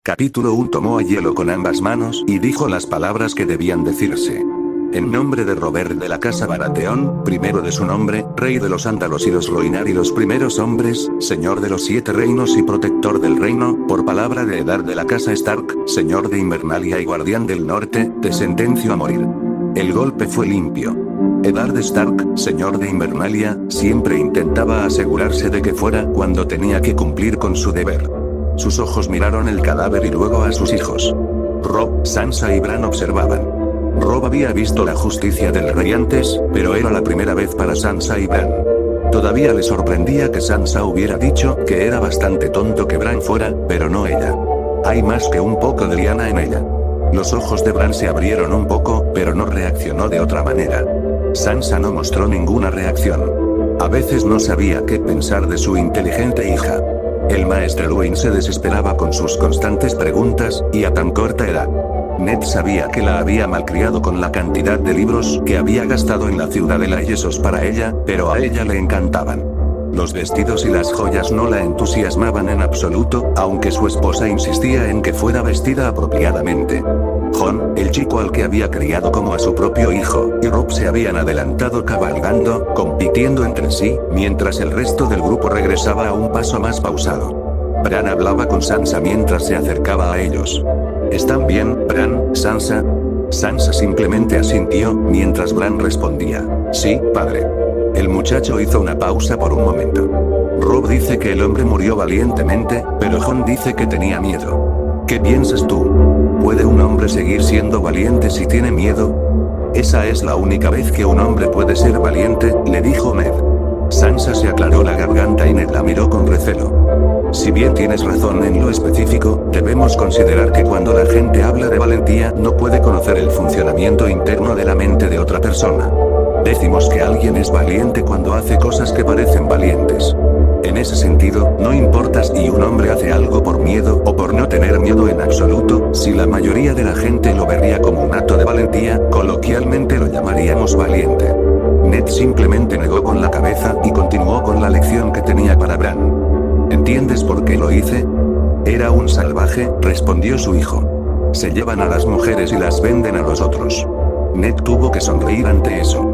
Capítulo 1. Tomó a hielo con ambas manos y dijo las palabras que debían decirse. En nombre de Robert de la casa Baratheon, primero de su nombre, rey de los Ándalos y los Rhoynar y los primeros hombres, señor de los 7 reinos y protector del reino, por palabra de Eddard de la casa Stark, señor de Invernalia y guardián del norte, te sentencio a morir. El golpe fue limpio. Eddard Stark, señor de Invernalia, siempre intentaba asegurarse de que fuera cuando tenía que cumplir con su deber. Sus ojos miraron el cadáver y luego a sus hijos. Robb, Sansa y Bran observaban. Robb había visto la justicia del rey antes, pero era la primera vez para Sansa y Bran. Todavía le sorprendía que Sansa hubiera dicho que era bastante tonto que Bran fuera, pero no ella. Hay más que un poco de Lyanna en ella. Los ojos de Bran se abrieron un poco, pero no reaccionó de otra manera. Sansa no mostró ninguna reacción. A veces no sabía qué pensar de su inteligente hija. El maestro Luwin se desesperaba con sus constantes preguntas, y a tan corta edad. Ned sabía que la había malcriado con la cantidad de libros que había gastado en la ciudadela y esos para ella, pero a ella le encantaban. Los vestidos y las joyas no la entusiasmaban en absoluto, aunque su esposa insistía en que fuera vestida apropiadamente. Jon, el chico al que había criado como a su propio hijo, y Robb se habían adelantado cabalgando, compitiendo entre sí, mientras el resto del grupo regresaba a un paso más pausado. Bran hablaba con Sansa mientras se acercaba a ellos. ¿Están bien, Bran, Sansa? Sansa simplemente asintió, mientras Bran respondía, sí, padre. El muchacho hizo una pausa por un momento. Robb dice que el hombre murió valientemente, pero Jon dice que tenía miedo. ¿Qué piensas tú? ¿Puede un hombre seguir siendo valiente si tiene miedo? Esa es la única vez que un hombre puede ser valiente, le dijo Ned. Sansa se aclaró la garganta y Ned la miró con recelo. Si bien tienes razón en lo específico, debemos considerar que cuando la gente habla de valentía no puede conocer el funcionamiento interno de la mente de otra persona. Decimos que alguien es valiente cuando hace cosas que parecen valientes. En ese sentido, no importa si un hombre hace algo por miedo o por no tener miedo en absoluto, si la mayoría de la gente lo vería como un acto de valentía, coloquialmente lo llamaríamos valiente. Ned simplemente negó con la cabeza y continuó con la lección que tenía para Bran. ¿Entiendes por qué lo hice? Era un salvaje, respondió su hijo. Se llevan a las mujeres y las venden a los otros. Ned tuvo que sonreír ante eso.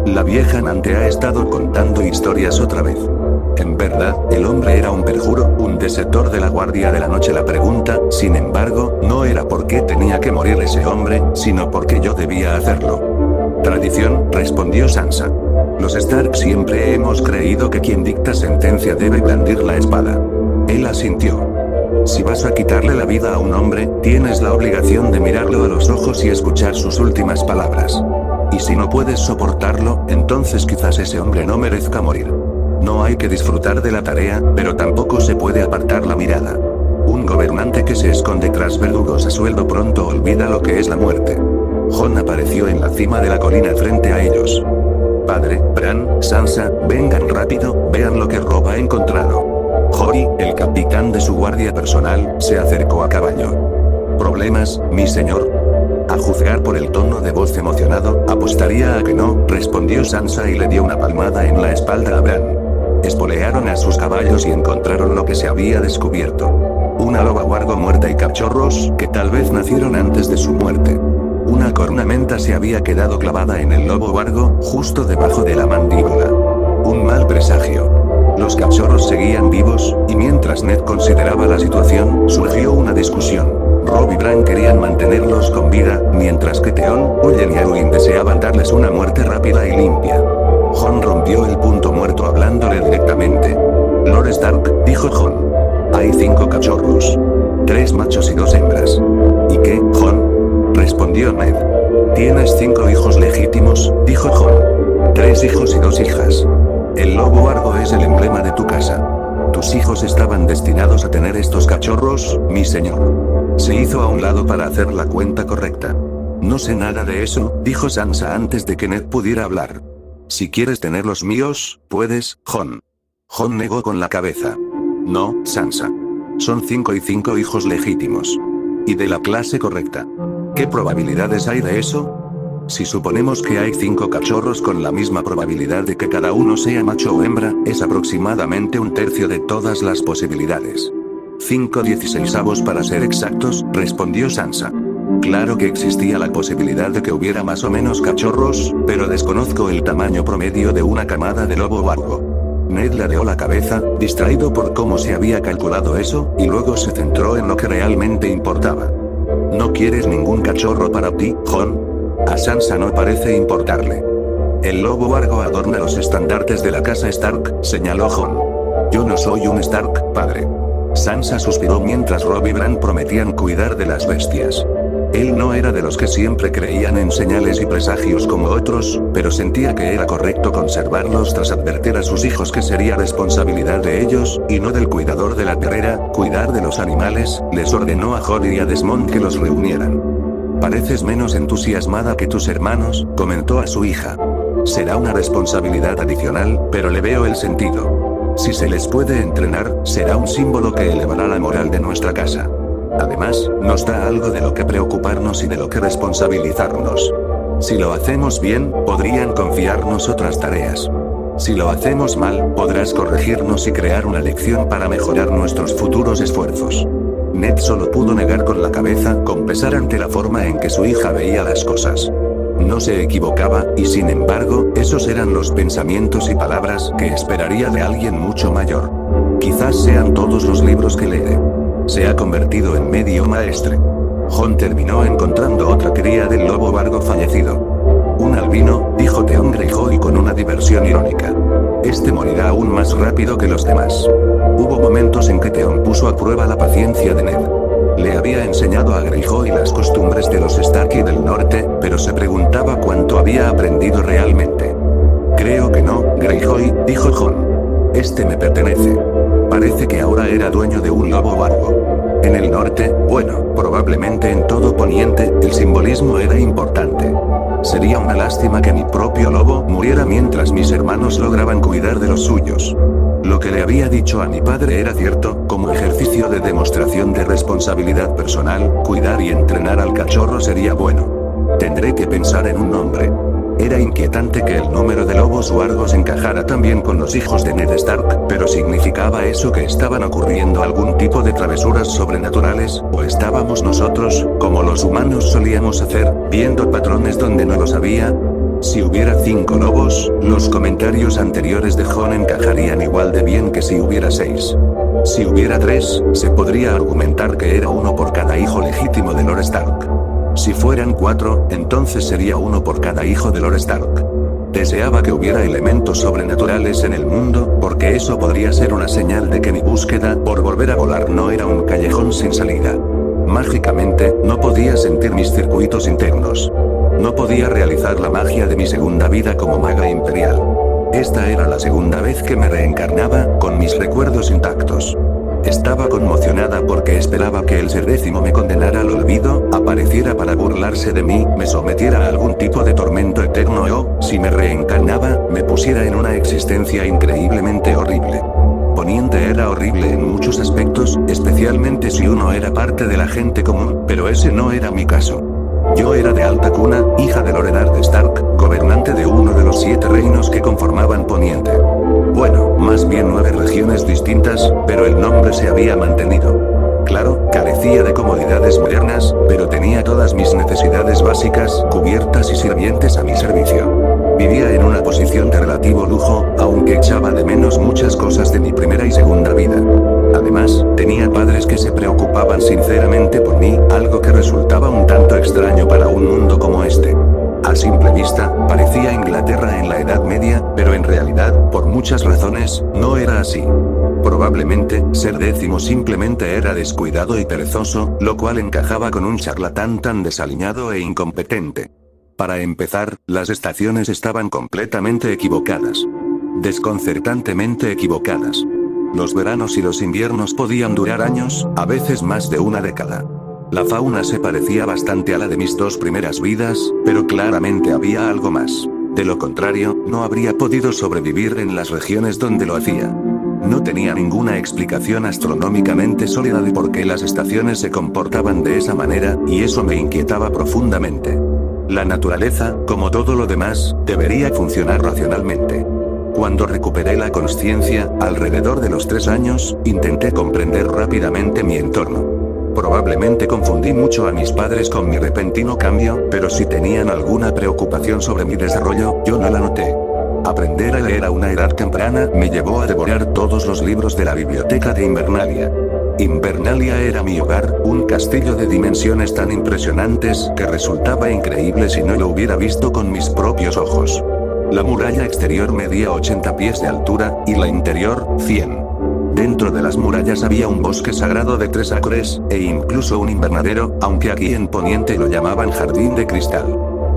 La vieja amante ha estado contando historias otra vez. En verdad, el hombre era un perjuro, un desertor de la Guardia de la Noche. La pregunta, sin embargo, no era por qué tenía que morir ese hombre, sino porque yo debía hacerlo. Tradición, respondió Sansa. Los Stark siempre hemos creído que quien dicta sentencia debe blandir la espada. Él asintió. Si vas a quitarle la vida a un hombre, tienes la obligación de mirarlo a los ojos y escuchar sus últimas palabras. Y si no puedes soportarlo, entonces quizás ese hombre no merezca morir. No hay que disfrutar de la tarea, pero tampoco se puede apartar la mirada. Un gobernante que se esconde tras verdugos a sueldo pronto olvida lo que es la muerte. Jon apareció en la cima de la colina frente a ellos. Padre, Bran, Sansa, vengan rápido, vean lo que Robb ha encontrado. Jory, el capitán de su guardia personal, se acercó a caballo. ¿Problemas, mi señor? A juzgar por el tono de voz emocionado, apostaría a que no, respondió Sansa y le dio una palmada en la espalda a Bran. Espolearon a sus caballos y encontraron lo que se había descubierto. Una loba wargo muerta y cachorros, que tal vez nacieron antes de su muerte. Una cornamenta se había quedado clavada en el lobo wargo, justo debajo de la mandíbula. Un mal presagio. Los cachorros seguían vivos, y mientras Ned consideraba la situación, surgió una discusión. Robb y Bran querían mantenerlos con vida, mientras que Theon, Oyen y Arwen deseaban darles una muerte rápida y limpia. Jon rompió el punto muerto hablándole directamente. Lord Stark, dijo Jon. Hay 5 cachorros. 3 machos y 2 hembras. ¿Y qué, Jon? Respondió Ned. Tienes 5 hijos legítimos, dijo Jon. 3 hijos y 2 hijas. El lobo wargo es el emblema de tu casa. Tus hijos estaban destinados a tener estos cachorros, mi señor. Se hizo a un lado para hacer la cuenta correcta. No sé nada de eso, dijo Sansa antes de que Ned pudiera hablar. Si quieres tener los míos, puedes, Jon. Jon negó con la cabeza. No, Sansa. Son 5 y 5 hijos legítimos. Y de la clase correcta. ¿Qué probabilidades hay de eso? Si suponemos que hay 5 cachorros con la misma probabilidad de que cada uno sea macho o hembra, es aproximadamente un tercio de todas las posibilidades. 5/16 para ser exactos, respondió Sansa. Claro que existía la posibilidad de que hubiera más o menos cachorros, pero desconozco el tamaño promedio de una camada de lobo vargo. Ned ladeó la cabeza, distraído por cómo se había calculado eso, y luego se centró en lo que realmente importaba. ¿No quieres ningún cachorro para ti, Jon? A Sansa no parece importarle. El lobo vargo adorna los estandartes de la casa Stark, señaló Jon. Yo no soy un Stark, padre. Sansa suspiró mientras Robb y Bran prometían cuidar de las bestias. Él no era de los que siempre creían en señales y presagios como otros, pero sentía que era correcto conservarlos tras advertir a sus hijos que sería responsabilidad de ellos, y no del cuidador de la perrera, cuidar de los animales. Les ordenó a Jory y a Desmond que los reunieran. Pareces menos entusiasmada que tus hermanos, comentó a su hija. Será una responsabilidad adicional, pero le veo el sentido. Si se les puede entrenar, será un símbolo que elevará la moral de nuestra casa. Además, nos da algo de lo que preocuparnos y de lo que responsabilizarnos. Si lo hacemos bien, podrían confiarnos otras tareas. Si lo hacemos mal, podrás corregirnos y crear una lección para mejorar nuestros futuros esfuerzos. Ned solo pudo negar con la cabeza, con pesar ante la forma en que su hija veía las cosas. No se equivocaba, y sin embargo, esos eran los pensamientos y palabras que esperaría de alguien mucho mayor. Quizás sean todos los libros que lee. Se ha convertido en medio maestre. Jon terminó encontrando otra cría del lobo vargo fallecido. Un albino, dijo Theon Greyjoy con una diversión irónica. Este morirá aún más rápido que los demás. Hubo momentos en que Theon puso a prueba la paciencia de Ned. Le había enseñado a Greyjoy las costumbres de los Stark y del norte, pero se preguntaba cuánto había aprendido realmente. Creo que no, Greyjoy, dijo Jon. Este me pertenece. Parece que ahora era dueño de un lobo vargo. En el norte, bueno, probablemente en todo Poniente, el simbolismo era importante. Sería una lástima que mi propio lobo muriera mientras mis hermanos lograban cuidar de los suyos. Lo que le había dicho a mi padre era cierto, como ejercicio de demostración de responsabilidad personal, cuidar y entrenar al cachorro sería bueno. Tendré que pensar en un nombre. Era inquietante que el número de lobos vargos encajara también con los hijos de Ned Stark, pero ¿significaba eso que estaban ocurriendo algún tipo de travesuras sobrenaturales, o estábamos nosotros, como los humanos solíamos hacer, viendo patrones donde no los había? Si hubiera 5 lobos, los comentarios anteriores de Jon encajarían igual de bien que si hubiera 6. Si hubiera 3, se podría argumentar que era uno por cada hijo legítimo de Lord Stark. Si fueran 4, entonces sería uno por cada hijo de Lord Stark. Deseaba que hubiera elementos sobrenaturales en el mundo, porque eso podría ser una señal de que mi búsqueda por volver a volar no era un callejón sin salida. Mágicamente, no podía sentir mis circuitos internos. No podía realizar la magia de mi segunda vida como maga imperial. Esta era la segunda vez que me reencarnaba, con mis recuerdos intactos. Estaba conmocionada porque esperaba que el ser décimo me condenara al olvido, apareciera para burlarse de mí, me sometiera a algún tipo de tormento eterno o, si me reencarnaba, me pusiera en una existencia increíblemente horrible. Poniente era horrible en muchos aspectos, especialmente si uno era parte de la gente común, pero ese no era mi caso. Yo era de alta cuna, hija de Lord Eddard Stark, gobernante de uno de los 7 reinos que conformaban Poniente. Bueno, más bien 9 regiones distintas, pero el nombre se había mantenido. Claro, carecía de comodidades modernas, pero tenía todas mis necesidades básicas cubiertas y sirvientes a mi servicio. Vivía en una posición de relativo lujo, aunque echaba de menos muchas cosas de mi primera y segunda vida. Además, tenía padres que se preocupaban sinceramente por mí, algo que resultaba un tanto extraño para un mundo como este. A simple vista, parecía Inglaterra en la Edad Media, pero en realidad, por muchas razones, no era así. Probablemente, ser décimo simplemente era descuidado y perezoso, lo cual encajaba con un charlatán tan desaliñado e incompetente. Para empezar, las estaciones estaban completamente equivocadas. Desconcertantemente equivocadas. Los veranos y los inviernos podían durar años, a veces más de una década. La fauna se parecía bastante a la de mis 2 primeras vidas, pero claramente había algo más. De lo contrario, no habría podido sobrevivir en las regiones donde lo hacía. No tenía ninguna explicación astronómicamente sólida de por qué las estaciones se comportaban de esa manera, y eso me inquietaba profundamente. La naturaleza, como todo lo demás, debería funcionar racionalmente. Cuando recuperé la consciencia, alrededor de los 3 años, intenté comprender rápidamente mi entorno. Probablemente confundí mucho a mis padres con mi repentino cambio, pero si tenían alguna preocupación sobre mi desarrollo, yo no la noté. Aprender a leer a una edad temprana me llevó a devorar todos los libros de la biblioteca de Invernalia. Invernalia era mi hogar, un castillo de dimensiones tan impresionantes que resultaba increíble si no lo hubiera visto con mis propios ojos. La muralla exterior medía 80 pies de altura, y la interior, 100. Dentro de las murallas había un bosque sagrado de 3 acres, e incluso un invernadero, aunque aquí en Poniente lo llamaban jardín de cristal.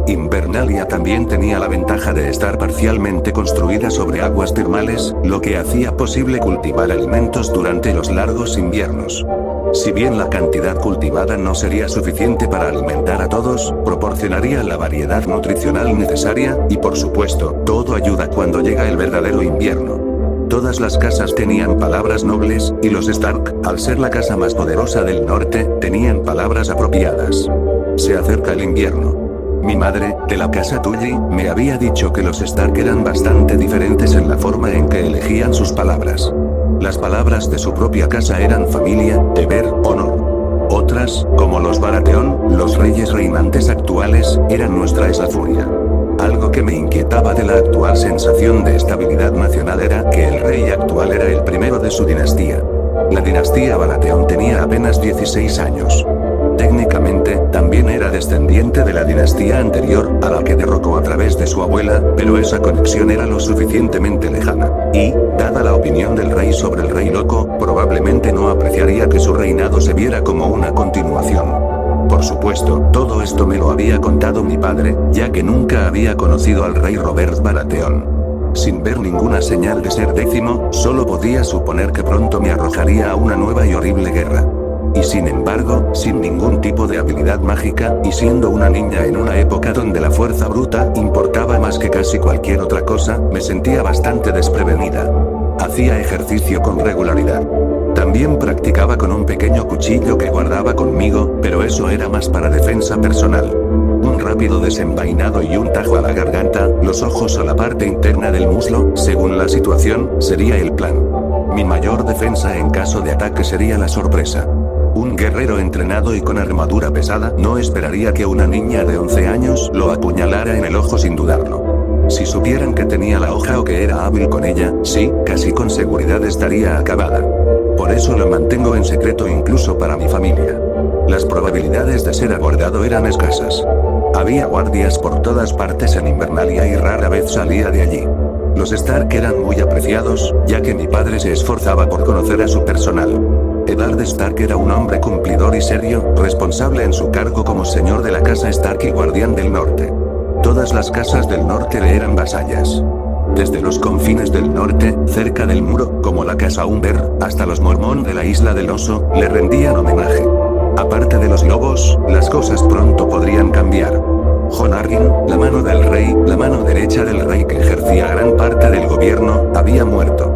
Invernalia también tenía la ventaja de estar parcialmente construida sobre aguas termales, lo que hacía posible cultivar alimentos durante los largos inviernos. Si bien la cantidad cultivada no sería suficiente para alimentar a todos, proporcionaría la variedad nutricional necesaria, y por supuesto, todo ayuda cuando llega el verdadero invierno. Todas las casas tenían palabras nobles, y los Stark, al ser la casa más poderosa del norte, tenían palabras apropiadas. Se acerca el invierno. Mi madre, de la casa Tully, me había dicho que los Stark eran bastante diferentes en la forma en que elegían sus palabras. Las palabras de su propia casa eran familia, deber, honor. Otras, como los Baratheon, los reyes reinantes actuales, eran nuestra eslafuria. Algo que me inquietaba de la actual sensación de estabilidad nacional era que el rey actual era el primero de su dinastía. La dinastía Baratheon tenía apenas 16 años. Técnicamente, también era descendiente de la dinastía anterior, a la que derrocó a través de su abuela, pero esa conexión era lo suficientemente lejana. Y, dada la opinión del rey sobre el rey loco, probablemente no apreciaría que su reinado se viera como una continuación. Por supuesto, todo esto me lo había contado mi padre, ya que nunca había conocido al rey Robert Baratheon. Sin ver ninguna señal de ser 10º, solo podía suponer que pronto me arrojaría a una nueva y horrible guerra. Y sin embargo, sin ningún tipo de habilidad mágica, y siendo una niña en una época donde la fuerza bruta importaba más que casi cualquier otra cosa, me sentía bastante desprevenida. Hacía ejercicio con regularidad. También practicaba con un pequeño cuchillo que guardaba conmigo, pero eso era más para defensa personal. Un rápido desenvainado y un tajo a la garganta, los ojos o la parte interna del muslo, según la situación, sería el plan. Mi mayor defensa en caso de ataque sería la sorpresa. Un guerrero entrenado y con armadura pesada no esperaría que una niña de 11 años lo apuñalara en el ojo sin dudarlo. Si supieran que tenía la hoja o que era hábil con ella, sí, casi con seguridad estaría acabada. Por eso lo mantengo en secreto incluso para mi familia. Las probabilidades de ser abordado eran escasas. Había guardias por todas partes en Invernalia y rara vez salía de allí. Los Stark eran muy apreciados, ya que mi padre se esforzaba por conocer a su personal. Eddard Stark era un hombre cumplidor y serio, responsable en su cargo como señor de la casa Stark y guardián del norte. Todas las casas del norte le eran vasallas. Desde los confines del norte, cerca del muro, como la casa Umber, hasta los Mormón de la isla del oso, le rendían homenaje. Aparte de los lobos, las cosas pronto podrían cambiar. Jon Arryn, la mano del rey, la mano derecha del rey que ejercía gran parte del gobierno, había muerto.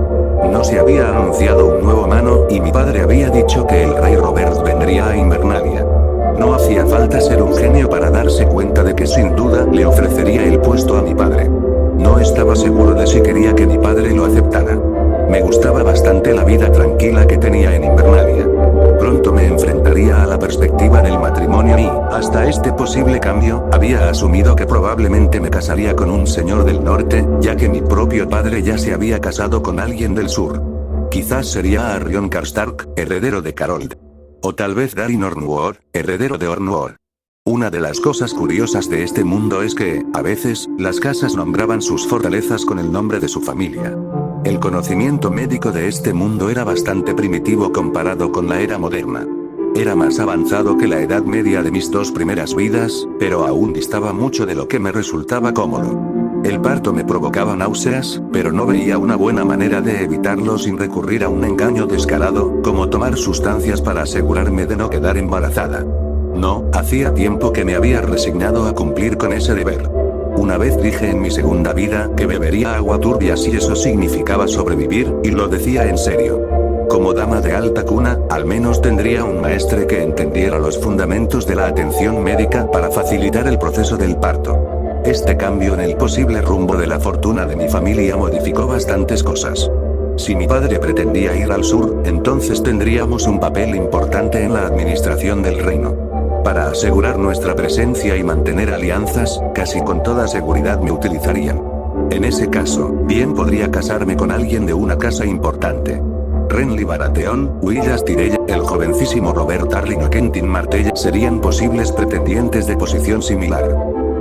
No se había anunciado un nuevo mano, y mi padre había dicho que el rey Robert vendría a Invernalia. No hacía falta ser un genio para darse cuenta de que sin duda le ofrecería el puesto a mi padre. No estaba seguro de si quería que mi padre lo aceptara. Me gustaba bastante la vida tranquila que tenía en Invernalia. Pronto me enfrentaría a la perspectiva del matrimonio y, hasta este posible cambio, había asumido que probablemente me casaría con un señor del norte, ya que mi propio padre ya se había casado con alguien del sur. Quizás sería Arryn Karstark, heredero de Carold. O tal vez Darin Ornwor, heredero de Ornwor. Una de las cosas curiosas de este mundo es que, a veces, las casas nombraban sus fortalezas con el nombre de su familia. El conocimiento médico de este mundo era bastante primitivo comparado con la era moderna. Era más avanzado que la edad media de mis 2 primeras vidas, pero aún distaba mucho de lo que me resultaba cómodo. El parto me provocaba náuseas, pero no veía una buena manera de evitarlo sin recurrir a un engaño descarado, como tomar sustancias para asegurarme de no quedar embarazada. No, hacía tiempo que me había resignado a cumplir con ese deber. Una vez dije en mi segunda vida que bebería agua turbia si eso significaba sobrevivir, y lo decía en serio. Como dama de alta cuna, al menos tendría un maestre que entendiera los fundamentos de la atención médica para facilitar el proceso del parto. Este cambio en el posible rumbo de la fortuna de mi familia modificó bastantes cosas. Si mi padre pretendía ir al sur, entonces tendríamos un papel importante en la administración del reino. Para asegurar nuestra presencia y mantener alianzas, casi con toda seguridad me utilizarían. En ese caso, bien podría casarme con alguien de una casa importante. Renly Baratheon, Willas Tyrell, el jovencísimo Robert Arryn o Quentyn Martell serían posibles pretendientes de posición similar.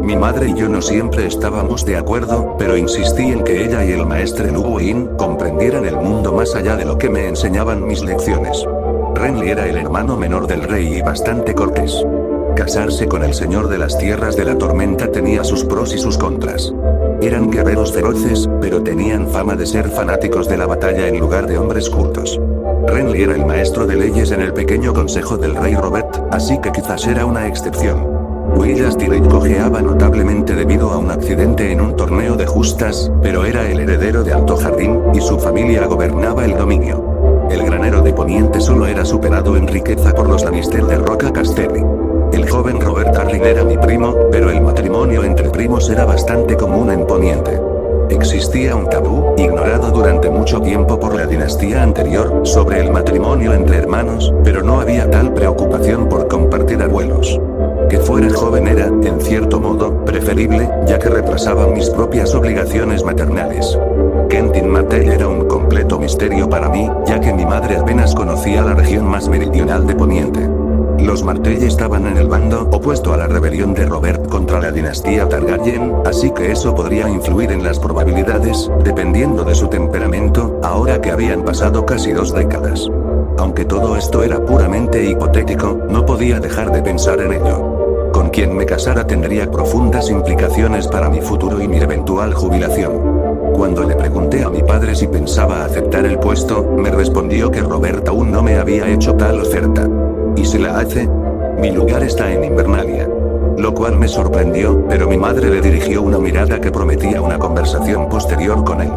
Mi madre y yo no siempre estábamos de acuerdo, pero insistí en que ella y el maestre Luwin comprendieran el mundo más allá de lo que me enseñaban mis lecciones. Renly era el hermano menor del rey y bastante cortés. Casarse con el señor de las tierras de la tormenta tenía sus pros y sus contras. Eran guerreros feroces, pero tenían fama de ser fanáticos de la batalla en lugar de hombres cultos. Renly era el maestro de leyes en el pequeño consejo del rey Robert, así que quizás era una excepción. Willas Tyrell cojeaba notablemente debido a un accidente en un torneo de justas, pero era el heredero de Alto Jardín, y su familia gobernaba el dominio. El granero de Poniente solo era superado en riqueza por los Lannister de Roca Casterly. El joven Robert Arryn era mi primo, pero el matrimonio entre primos era bastante común en Poniente. Existía un tabú, ignorado durante mucho tiempo por la dinastía anterior, sobre el matrimonio entre hermanos, pero no había tal preocupación por compartir abuelos. Que fuera joven era, en cierto modo, preferible, ya que retrasaba mis propias obligaciones maternales. Quentyn Martell era un completo misterio para mí, ya que mi madre apenas conocía la región más meridional de Poniente. Los Martell estaban en el bando opuesto a la rebelión de Robert contra la dinastía Targaryen, así que eso podría influir en las probabilidades, dependiendo de su temperamento, ahora que habían pasado casi 2 décadas. Aunque todo esto era puramente hipotético, no podía dejar de pensar en ello. Con quien me casara tendría profundas implicaciones para mi futuro y mi eventual jubilación. Cuando le pregunté a mi padre si pensaba aceptar el puesto, me respondió que Robert aún no me había hecho tal oferta. ¿Y si la hace? Mi lugar está en Invernalia. Lo cual me sorprendió, pero mi madre le dirigió una mirada que prometía una conversación posterior con él.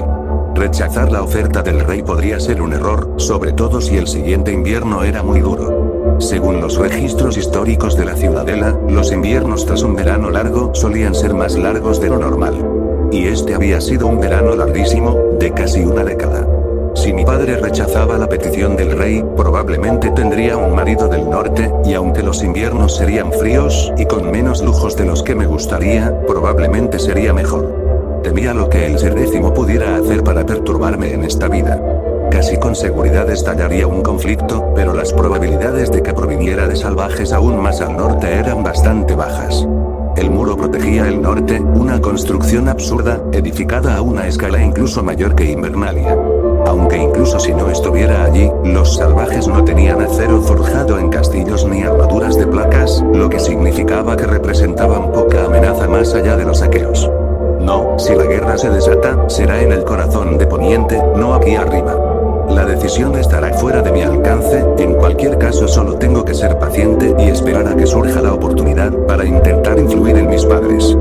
Rechazar la oferta del rey podría ser un error, sobre todo si el siguiente invierno era muy duro. Según los registros históricos de la ciudadela, los inviernos tras un verano largo solían ser más largos de lo normal. Y este había sido un verano larguísimo, de casi una década. Si mi padre rechazaba la petición del rey, probablemente tendría un marido del norte, y aunque los inviernos serían fríos, y con menos lujos de los que me gustaría, probablemente sería mejor. Temía lo que el Ser Décimo pudiera hacer para perturbarme en esta vida. Casi con seguridad estallaría un conflicto, pero las probabilidades de que proviniera de salvajes aún más al norte eran bastante bajas. El muro protegía el norte, una construcción absurda, edificada a una escala incluso mayor que Invernalia. Aunque incluso si no estuviera allí, los salvajes no tenían acero forjado en castillos ni armaduras de placas, lo que significaba que representaban poca amenaza más allá de los aqueos. No, si la guerra se desata, será en el corazón de Poniente, no aquí arriba. La decisión estará fuera de mi alcance, en cualquier caso solo tengo que ser paciente y esperar a que surja la oportunidad para intentar influir en mis padres.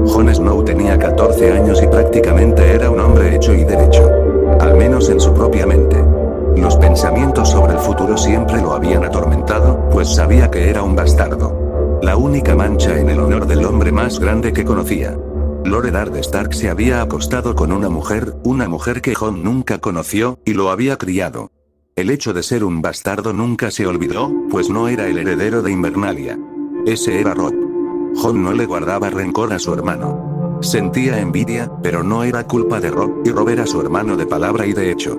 Jon Snow tenía 14 años y prácticamente era un hombre hecho y derecho. Al menos en su propia mente. Los pensamientos sobre el futuro siempre lo habían atormentado, pues sabía que era un bastardo. La única mancha en el honor del hombre más grande que conocía. Lord Eddard Stark se había acostado con una mujer que Jon nunca conoció, y lo había criado. El hecho de ser un bastardo nunca se olvidó, pues no era el heredero de Invernalia. Ese era Robb. Jon no le guardaba rencor a su hermano. Sentía envidia, pero no era culpa de Robb, y Robb era su hermano de palabra y de hecho.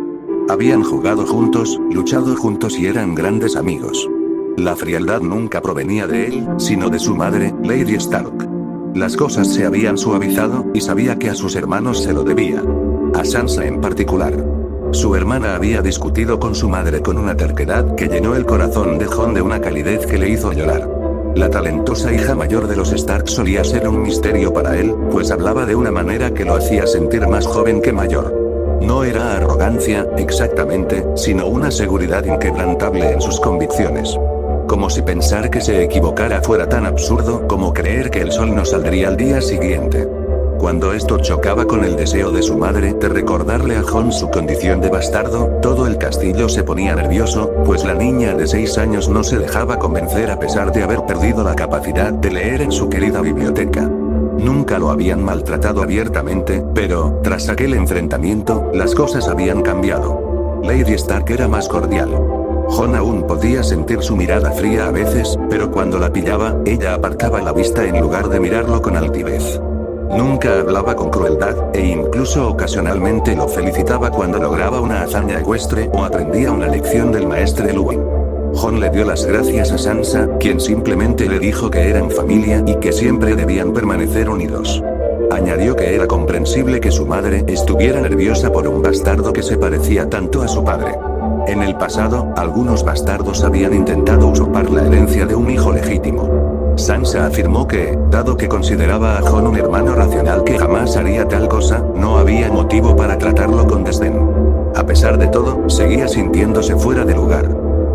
Habían jugado juntos, luchado juntos y eran grandes amigos. La frialdad nunca provenía de él, sino de su madre, Lady Stark. Las cosas se habían suavizado, y sabía que a sus hermanos se lo debía. A Sansa en particular. Su hermana había discutido con su madre con una terquedad que llenó el corazón de Jon de una calidez que le hizo llorar. La talentosa hija mayor de los Stark solía ser un misterio para él, pues hablaba de una manera que lo hacía sentir más joven que mayor. No era arrogancia, exactamente, sino una seguridad inquebrantable en sus convicciones. Como si pensar que se equivocara fuera tan absurdo como creer que el sol no saldría al día siguiente. Cuando esto chocaba con el deseo de su madre de recordarle a Jon su condición de bastardo, todo el castillo se ponía nervioso, pues la niña de 6 años no se dejaba convencer a pesar de haber perdido la capacidad de leer en su querida biblioteca. Nunca lo habían maltratado abiertamente, pero, tras aquel enfrentamiento, las cosas habían cambiado. Lady Stark era más cordial. Jon aún podía sentir su mirada fría a veces, pero cuando la pillaba, ella apartaba la vista en lugar de mirarlo con altivez. Nunca hablaba con crueldad, e incluso ocasionalmente lo felicitaba cuando lograba una hazaña ecuestre o aprendía una lección del maestre Luwin. Jon le dio las gracias a Sansa, quien simplemente le dijo que eran familia y que siempre debían permanecer unidos. Añadió que era comprensible que su madre estuviera nerviosa por un bastardo que se parecía tanto a su padre. En el pasado, algunos bastardos habían intentado usurpar la herencia de un hijo legítimo. Sansa afirmó que, dado que consideraba a Jon un hermano racional que jamás haría tal cosa, no había motivo para tratarlo con desdén. A pesar de todo, seguía sintiéndose fuera de lugar.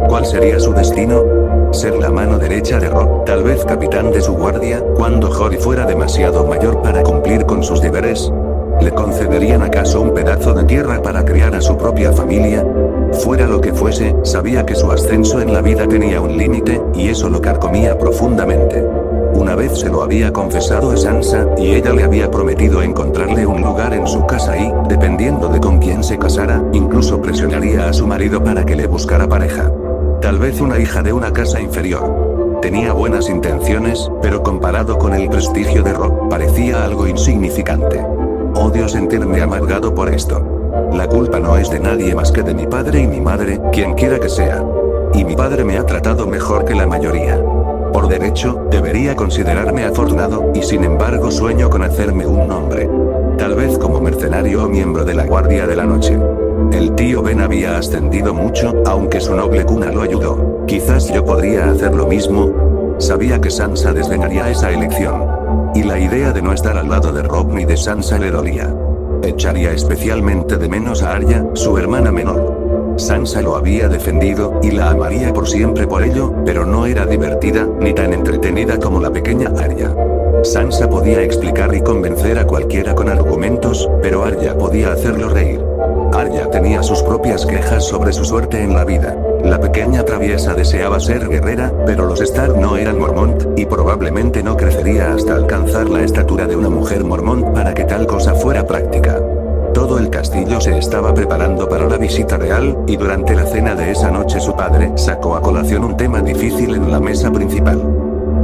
¿Cuál sería su destino? Ser la mano derecha de Robb, tal vez capitán de su guardia, cuando Jory fuera demasiado mayor para cumplir con sus deberes. ¿Le concederían acaso un pedazo de tierra para criar a su propia familia? Fuera lo que fuese, sabía que su ascenso en la vida tenía un límite, y eso lo carcomía profundamente. Una vez se lo había confesado a Sansa, y ella le había prometido encontrarle un lugar en su casa y, dependiendo de con quién se casara, incluso presionaría a su marido para que le buscara pareja. Tal vez una hija de una casa inferior. Tenía buenas intenciones, pero comparado con el prestigio de Robb, parecía algo insignificante. Odio sentirme amargado por esto. La culpa no es de nadie más que de mi padre y mi madre, quien quiera que sea. Y mi padre me ha tratado mejor que la mayoría. Por derecho, debería considerarme afortunado, y sin embargo sueño con hacerme un nombre. Tal vez como mercenario o miembro de la Guardia de la Noche. El tío Ben había ascendido mucho, aunque su noble cuna lo ayudó. Quizás yo podría hacer lo mismo. Sabía que Sansa desdeñaría esa elección. Y la idea de no estar al lado de Robb ni de Sansa le dolía. Echaría especialmente de menos a Arya, su hermana menor. Sansa lo había defendido, y la amaría por siempre por ello, pero no era divertida, ni tan entretenida como la pequeña Arya. Sansa podía explicar y convencer a cualquiera con argumentos, pero Arya podía hacerlo reír. Arya tenía sus propias quejas sobre su suerte en la vida. La pequeña traviesa deseaba ser guerrera, pero los Stark no eran Mormont, y probablemente no crecería hasta alcanzar la estatura de una mujer Mormont para que tal cosa fuera práctica. Todo el castillo se estaba preparando para la visita real, y durante la cena de esa noche su padre sacó a colación un tema difícil en la mesa principal.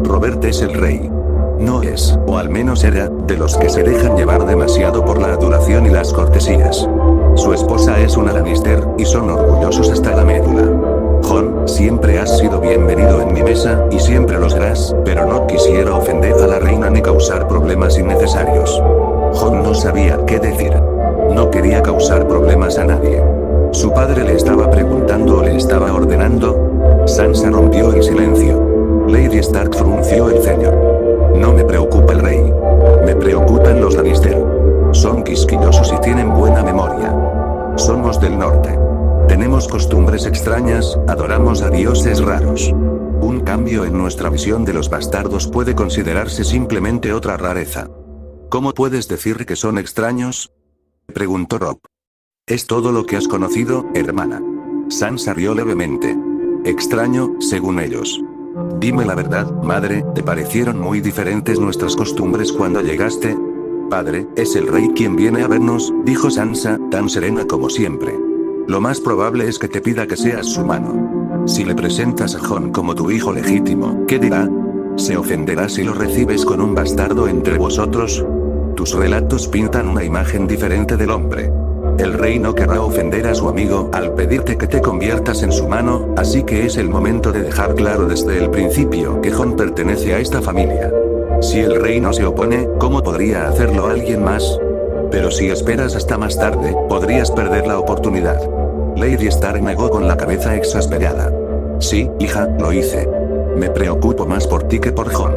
Robert es el rey. No es, o al menos era, de los que se dejan llevar demasiado por la adulación y las cortesías. Su esposa es una Lannister, y son orgullosos hasta la médula. Jon, siempre has sido bienvenido en mi mesa, y siempre lo serás, pero no quisiera ofender a la reina ni causar problemas innecesarios. Jon no sabía qué decir. No quería causar problemas a nadie. Su padre le estaba preguntando o le estaba ordenando. Sansa rompió el silencio. Lady Stark frunció el ceño. No me preocupa el rey. Me preocupan los Lannister. Son quisquillosos y tienen buena memoria. Somos del norte. Tenemos costumbres extrañas, adoramos a dioses raros. Un cambio en nuestra visión de los bastardos puede considerarse simplemente otra rareza. ¿Cómo puedes decir que son extraños?, preguntó Robb. Es todo lo que has conocido, hermana. Sansa rió levemente. Extraño, según ellos. Dime la verdad, madre, ¿te parecieron muy diferentes nuestras costumbres cuando llegaste? Padre, es el rey quien viene a vernos, dijo Sansa, tan serena como siempre. Lo más probable es que te pida que seas su mano. Si le presentas a Jon como tu hijo legítimo, ¿qué dirá? ¿Se ofenderá si lo recibes con un bastardo entre vosotros? Tus relatos pintan una imagen diferente del hombre. El rey no querrá ofender a su amigo al pedirte que te conviertas en su mano, así que es el momento de dejar claro desde el principio que Jon pertenece a esta familia. Si el rey no se opone, ¿cómo podría hacerlo alguien más? Pero si esperas hasta más tarde, podrías perder la oportunidad. Lady Stark negó con la cabeza exasperada. Sí, hija, lo hice. Me preocupo más por ti que por Jon.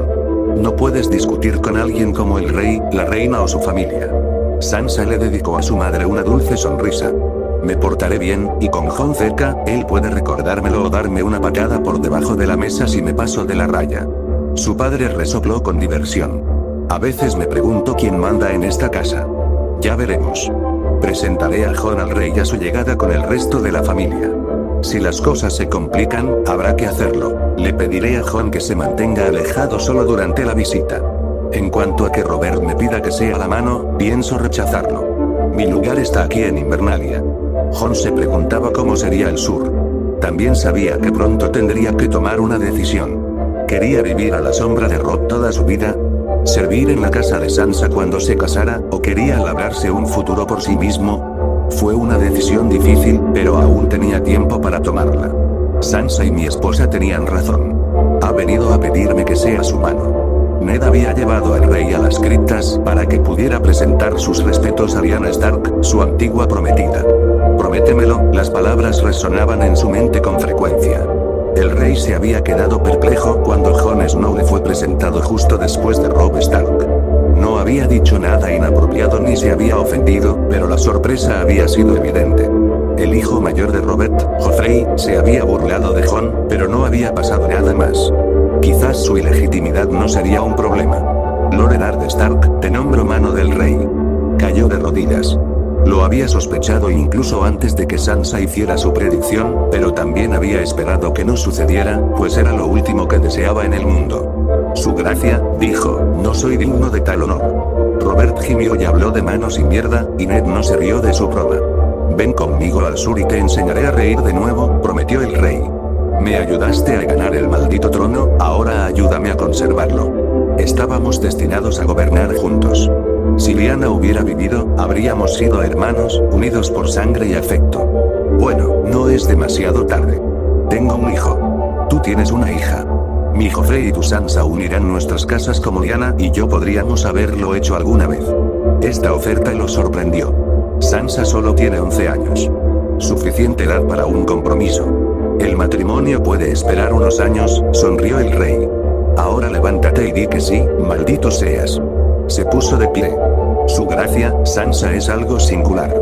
No puedes discutir con alguien como el rey, la reina o su familia. Sansa le dedicó a su madre una dulce sonrisa. Me portaré bien, y con Jon cerca, él puede recordármelo o darme una patada por debajo de la mesa si me paso de la raya. Su padre resopló con diversión. A veces me pregunto quién manda en esta casa. Ya veremos. Presentaré a Jon al rey a su llegada con el resto de la familia. Si las cosas se complican, habrá que hacerlo. Le pediré a Jon que se mantenga alejado solo durante la visita. En cuanto a que Robert me pida que sea la mano, pienso rechazarlo. Mi lugar está aquí en Invernalia. Jon se preguntaba cómo sería el sur. También sabía que pronto tendría que tomar una decisión. ¿Quería vivir a la sombra de Robb toda su vida? ¿Servir en la casa de Sansa cuando se casara, o quería labrarse un futuro por sí mismo? Fue una decisión difícil, pero aún tenía tiempo para tomarla. Sansa y mi esposa tenían razón. Ha venido a pedirme que sea su mano. Ned había llevado al rey a las criptas para que pudiera presentar sus respetos a Lyanna Stark, su antigua prometida. Prométemelo, las palabras resonaban en su mente con frecuencia. El rey se había quedado perplejo cuando Jon Snow le fue presentado justo después de Robb Stark. No había dicho nada inapropiado ni se había ofendido, pero la sorpresa había sido evidente. El hijo mayor de Robert, Joffrey, se había burlado de Jon, pero no había pasado nada más. Quizás su ilegitimidad no sería un problema. Lord Eddard Stark, te nombro mano del rey. Cayó de rodillas. Lo había sospechado incluso antes de que Sansa hiciera su predicción, pero también había esperado que no sucediera, pues era lo último que deseaba en el mundo. Su gracia, dijo, no soy digno de tal honor. Robert gimió y habló de manos y mierda, y Ned no se rió de su broma. Ven conmigo al sur y te enseñaré a reír de nuevo, prometió el rey. Me ayudaste a ganar el maldito trono, ahora ayúdame a conservarlo. Estábamos destinados a gobernar juntos. Si Lyanna hubiera vivido, habríamos sido hermanos, unidos por sangre y afecto. Bueno, no es demasiado tarde. Tengo un hijo. Tú tienes una hija. Mi Joffrey y tu Sansa unirán nuestras casas como Lyanna y yo podríamos haberlo hecho alguna vez. Esta oferta lo sorprendió. Sansa solo tiene 11 años. Suficiente edad para un compromiso. El matrimonio puede esperar unos años, sonrió el rey. Ahora levántate y di que sí, maldito seas. Se puso de pie. Su gracia, Sansa es algo singular.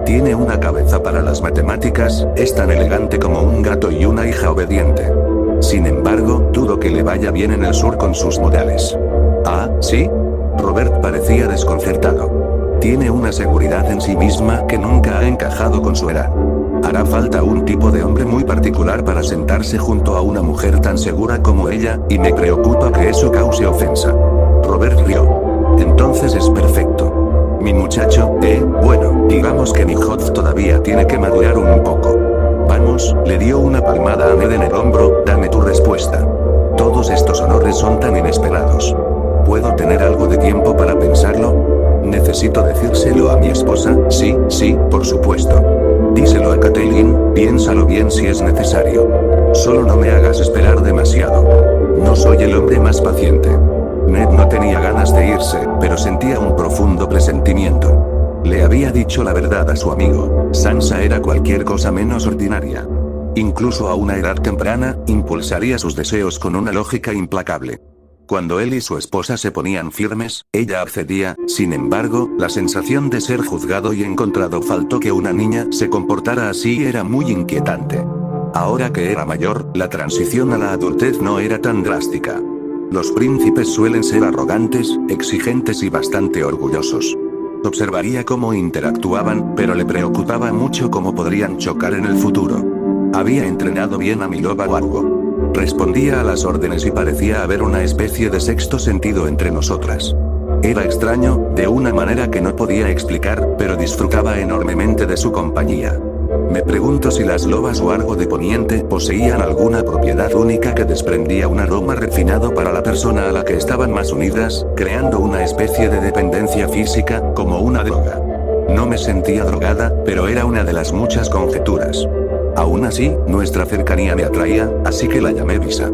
Tiene una cabeza para las matemáticas, es tan elegante como un gato y una hija obediente. Sin embargo, dudo que le vaya bien en el sur con sus modales. ¿Ah, sí? Robert parecía desconcertado. Tiene una seguridad en sí misma que nunca ha encajado con su edad. Hará falta un tipo de hombre muy particular para sentarse junto a una mujer tan segura como ella, y me preocupa que eso cause ofensa. Robert rió. Entonces es perfecto. Mi muchacho, bueno, digamos que mi Hoth todavía tiene que madurar un poco. Vamos, le dio una palmada a Ned en el hombro, dame tu respuesta. Todos estos honores son tan inesperados. ¿Puedo tener algo de tiempo para pensarlo? Necesito decírselo a mi esposa, sí, por supuesto. Díselo a Catelyn, piénsalo bien si es necesario. Solo no me hagas esperar demasiado. No soy el hombre más paciente. Ned no tenía ganas de irse, pero sentía un profundo presentimiento. Le había dicho la verdad a su amigo. Sansa era cualquier cosa menos ordinaria. Incluso a una edad temprana, impulsaría sus deseos con una lógica implacable. Cuando él y su esposa se ponían firmes, ella accedía, sin embargo, la sensación de ser juzgado y encontrado faltó que una niña se comportara así era muy inquietante. Ahora que era mayor, la transición a la adultez no era tan drástica. Los príncipes suelen ser arrogantes, exigentes y bastante orgullosos. Observaría cómo interactuaban, pero le preocupaba mucho cómo podrían chocar en el futuro. Había entrenado bien a mi loba Wargo. Respondía a las órdenes y parecía haber una especie de sexto sentido entre nosotras. Era extraño, de una manera que no podía explicar, pero disfrutaba enormemente de su compañía. Me pregunto si las lobas Wargo de Poniente poseían alguna propiedad única que desprendía un aroma refinado para la persona a la que estaban más unidas, creando una especie de dependencia física, como una droga. No me sentía drogada, pero era una de las muchas conjeturas. Aún así, nuestra cercanía me atraía, así que la llamé Visa.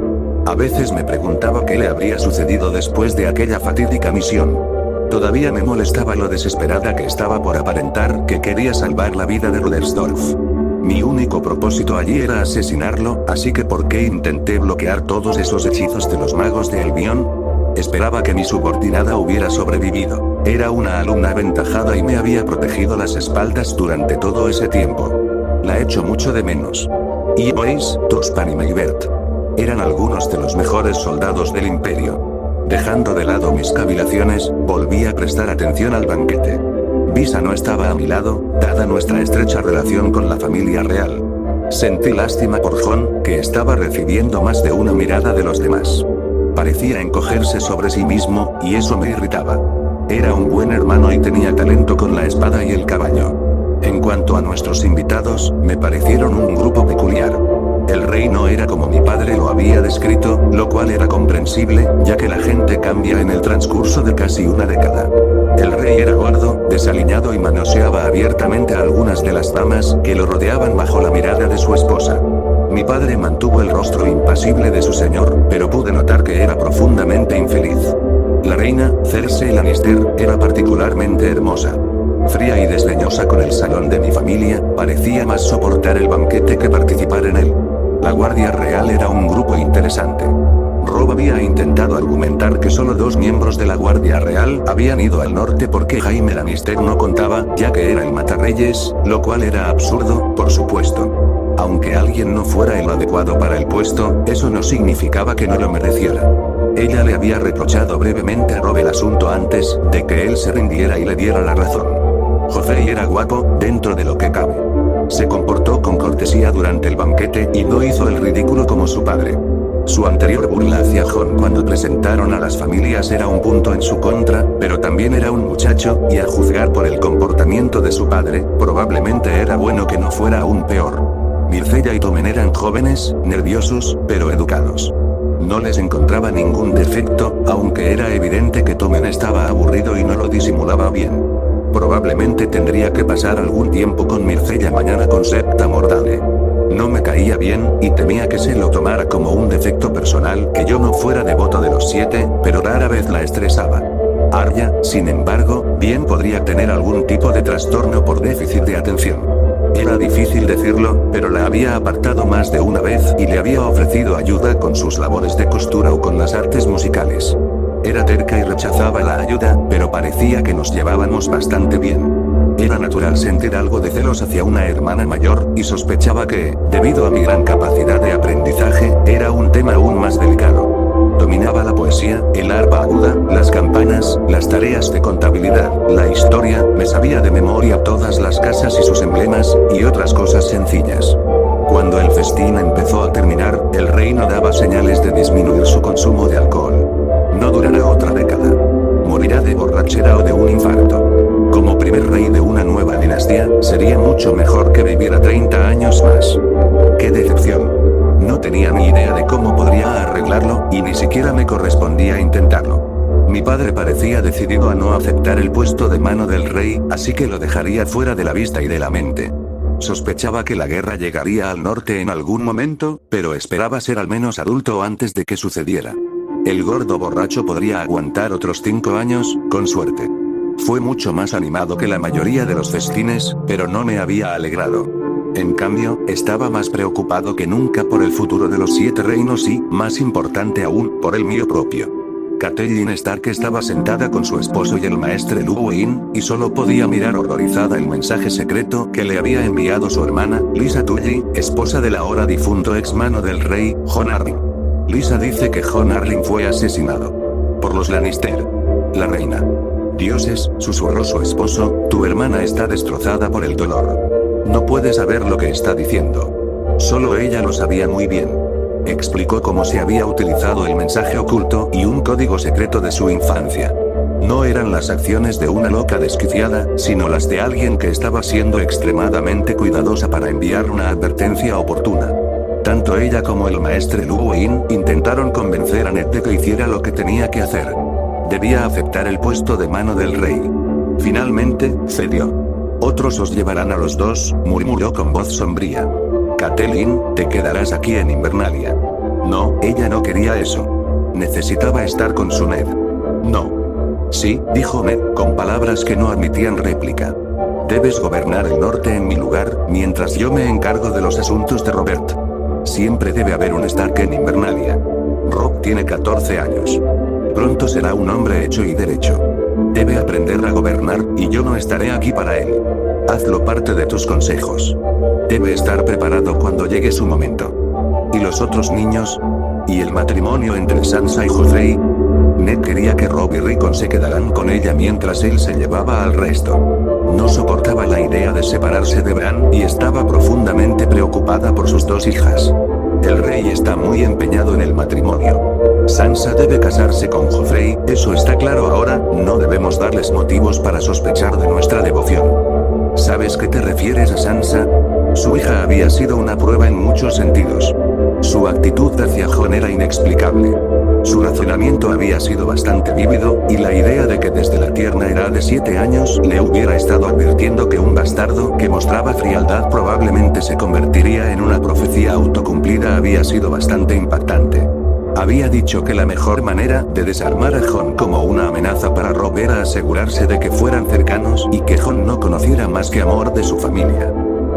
A veces me preguntaba qué le habría sucedido después de aquella fatídica misión. Todavía me molestaba lo desesperada que estaba por aparentar que quería salvar la vida de Rudersdorf. Mi único propósito allí era asesinarlo, así que ¿por qué intenté bloquear todos esos hechizos de los magos de Albion? Esperaba que mi subordinada hubiera sobrevivido. Era una alumna aventajada y me había protegido las espaldas durante todo ese tiempo. La echo mucho de menos. Y Oace, Tospan y Maybert eran algunos de los mejores soldados del imperio. Dejando de lado mis cavilaciones, volví a prestar atención al banquete. Visa no estaba a mi lado, dada nuestra estrecha relación con la familia real. Sentí lástima por Jon, que estaba recibiendo más de una mirada de los demás. Parecía encogerse sobre sí mismo, y eso me irritaba. Era un buen hermano y tenía talento con la espada y el caballo. En cuanto a nuestros invitados, me parecieron un grupo peculiar. El rey no era como mi padre lo había descrito, lo cual era comprensible, ya que la gente cambia en el transcurso de casi una década. El rey era gordo, desaliñado y manoseaba abiertamente a algunas de las damas que lo rodeaban bajo la mirada de su esposa. Mi padre mantuvo el rostro impasible de su señor, pero pude notar que era profundamente infeliz. La reina, Cersei Lannister, era particularmente hermosa. Fría y desdeñosa con el salón de mi familia, parecía más soportar el banquete que participar en él. La Guardia Real era un grupo interesante. Robb había intentado argumentar que solo 2 miembros de la Guardia Real habían ido al norte porque Jaime Lannister no contaba, ya que era el matarreyes, lo cual era absurdo, por supuesto. Aunque alguien no fuera el adecuado para el puesto, eso no significaba que no lo mereciera. Ella le había reprochado brevemente a Robb el asunto antes de que él se rindiera y le diera la razón. Joffrey era guapo, dentro de lo que cabe. Se comportó con cortesía durante el banquete y no hizo el ridículo como su padre. Su anterior burla hacia Jon cuando presentaron a las familias era un punto en su contra, pero también era un muchacho, y a juzgar por el comportamiento de su padre, probablemente era bueno que no fuera aún peor. Myrcella y Tommen eran jóvenes, nerviosos, pero educados. No les encontraba ningún defecto, aunque era evidente que Tommen estaba aburrido y no lo disimulaba bien. Probablemente tendría que pasar algún tiempo con Myrcella mañana con Septa Mordane. No me caía bien, y temía que se lo tomara como un defecto personal, que yo no fuera devoto de los 7, pero rara vez la estresaba. Arya, sin embargo, bien podría tener algún tipo de trastorno por déficit de atención. Era difícil decirlo, pero la había apartado más de una vez y le había ofrecido ayuda con sus labores de costura o con las artes musicales. Era terca y rechazaba la ayuda, pero parecía que nos llevábamos bastante bien. Era natural sentir algo de celos hacia una hermana mayor, y sospechaba que, debido a mi gran capacidad de aprendizaje, era un tema aún más delicado. Dominaba la poesía, el arpa aguda, las campanas, las tareas de contabilidad, la historia, me sabía de memoria todas las casas y sus emblemas, y otras cosas sencillas. Cuando el festín empezó a terminar, el rey no daba señales de disminuir su consumo de alcohol. No durará otra década. Morirá de borrachera o de un infarto. Como primer rey de una nueva dinastía, sería mucho mejor que viviera 30 años más. ¡Qué decepción! No tenía ni idea de cómo podría arreglarlo, y ni siquiera me correspondía intentarlo. Mi padre parecía decidido a no aceptar el puesto de mano del rey, así que lo dejaría fuera de la vista y de la mente. Sospechaba que la guerra llegaría al norte en algún momento, pero esperaba ser al menos adulto antes de que sucediera. El gordo borracho podría aguantar otros 5 años, con suerte. Fue mucho más animado que la mayoría de los festines, pero no me había alegrado. En cambio, estaba más preocupado que nunca por el futuro de los 7 reinos y, más importante aún, por el mío propio. Catelyn Stark estaba sentada con su esposo y el maestre Luwin, y solo podía mirar horrorizada el mensaje secreto que le había enviado su hermana, Lysa Tully, esposa del ahora difunto ex mano del rey, Jon Arryn. Lysa dice que Jon Arryn fue asesinado por los Lannister. La reina. Dioses, susurró su esposo, tu hermana está destrozada por el dolor. No puede saber lo que está diciendo. Solo ella lo sabía muy bien. Explicó cómo se había utilizado el mensaje oculto y un código secreto de su infancia. No eran las acciones de una loca desquiciada, sino las de alguien que estaba siendo extremadamente cuidadosa para enviar una advertencia oportuna. Tanto ella como el maestre Luwin intentaron convencer a Ned de que hiciera lo que tenía que hacer. Debía aceptar el puesto de mano del rey. Finalmente, cedió. Otros os llevarán a los dos, murmuró con voz sombría. Catelyn, te quedarás aquí en Invernalia. No, ella no quería eso. Necesitaba estar con su Ned. No. Sí, dijo Ned, con palabras que no admitían réplica. Debes gobernar el norte en mi lugar, mientras yo me encargo de los asuntos de Robert. Siempre debe haber un Stark en Invernalia. Robb tiene 14 años. Pronto será un hombre hecho y derecho. Debe aprender a gobernar, y yo no estaré aquí para él. Hazlo parte de tus consejos. Debe estar preparado cuando llegue su momento. ¿Y los otros niños? ¿Y el matrimonio entre Sansa y Joffrey? Ned quería que Robb y Rickon se quedaran con ella mientras él se llevaba al resto. No soportaba la idea de separarse de Bran y estaba profundamente preocupada por sus 2 hijas. El rey está muy empeñado en el matrimonio. Sansa debe casarse con Joffrey, eso está claro ahora, no debemos darles motivos para sospechar de nuestra devoción. ¿Sabes qué te refieres a Sansa? Su hija había sido una prueba en muchos sentidos. Su actitud hacia Jon era inexplicable. Su razonamiento había sido bastante vívido, y la idea de que desde la tierna edad de 7 años le hubiera estado advirtiendo que un bastardo que mostraba frialdad probablemente se convertiría en una profecía autocumplida había sido bastante impactante. Había dicho que la mejor manera de desarmar a Jon como una amenaza para Robb era asegurarse de que fueran cercanos y que Jon no conociera más que amor de su familia.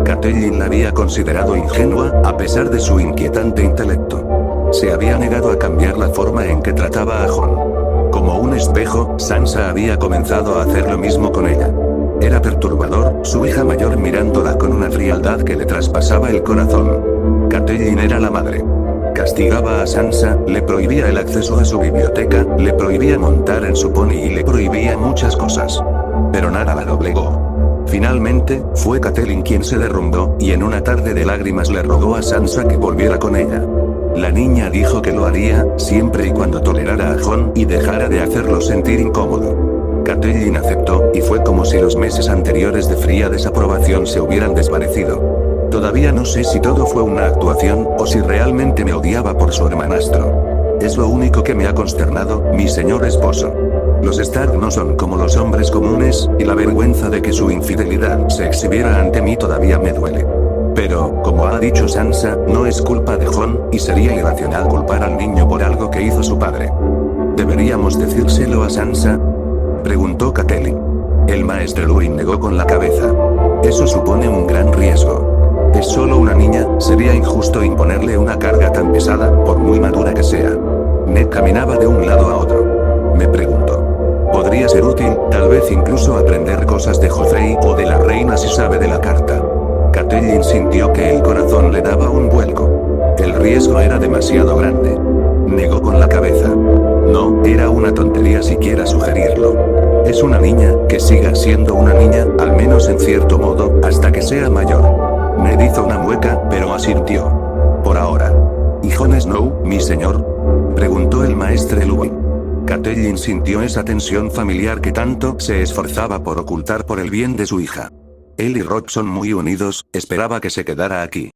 Catelyn la había considerado ingenua, a pesar de su inquietante intelecto. Se había negado a cambiar la forma en que trataba a Jon. Como un espejo, Sansa había comenzado a hacer lo mismo con ella. Era perturbador, su hija mayor mirándola con una frialdad que le traspasaba el corazón. Catelyn era la madre. Castigaba a Sansa, le prohibía el acceso a su biblioteca, le prohibía montar en su pony y le prohibía muchas cosas. Pero nada la doblegó. Finalmente, fue Catelyn quien se derrumbó, y en una tarde de lágrimas le rogó a Sansa que volviera con ella. La niña dijo que lo haría, siempre y cuando tolerara a Jon y dejara de hacerlo sentir incómodo. Catelyn aceptó, y fue como si los meses anteriores de fría desaprobación se hubieran desvanecido. Todavía no sé si todo fue una actuación, o si realmente me odiaba por su hermanastro. Es lo único que me ha consternado, mi señor esposo. Los Stark no son como los hombres comunes, y la vergüenza de que su infidelidad se exhibiera ante mí todavía me duele. Pero, como ha dicho Sansa, no es culpa de Jon, y sería irracional culpar al niño por algo que hizo su padre. ¿Deberíamos decírselo a Sansa?, preguntó Catelyn. El maestre Luwin negó con la cabeza. Eso supone un gran riesgo. Es solo una niña, sería injusto imponerle una carga tan pesada, por muy madura que sea. Ned caminaba de un lado a otro. Me preguntó. Podría ser útil, tal vez incluso aprender cosas de Joffrey o de la reina si sabe de la carta. Catelyn sintió que el corazón le daba un vuelco. El riesgo era demasiado grande. Negó con la cabeza. No, era una tontería siquiera sugerirlo. Es una niña, que siga siendo una niña, al menos en cierto modo, hasta que sea mayor. Ned hizo una mueca, pero asintió. Por ahora. ¿Y Jon Snow, mi señor?, preguntó el maestre Luwin. Catelyn sintió esa tensión familiar que tanto se esforzaba por ocultar por el bien de su hija. Él y Robb son muy unidos, esperaba que se quedara aquí.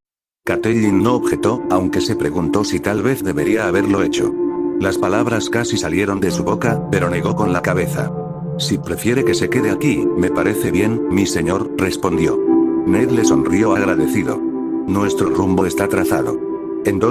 Catelyn no objetó, aunque se preguntó si tal vez debería haberlo hecho. Las palabras casi salieron de su boca, pero negó con la cabeza. Si prefiere que se quede aquí, me parece bien, mi señor, respondió. Ned le sonrió agradecido. Nuestro rumbo está trazado. En 2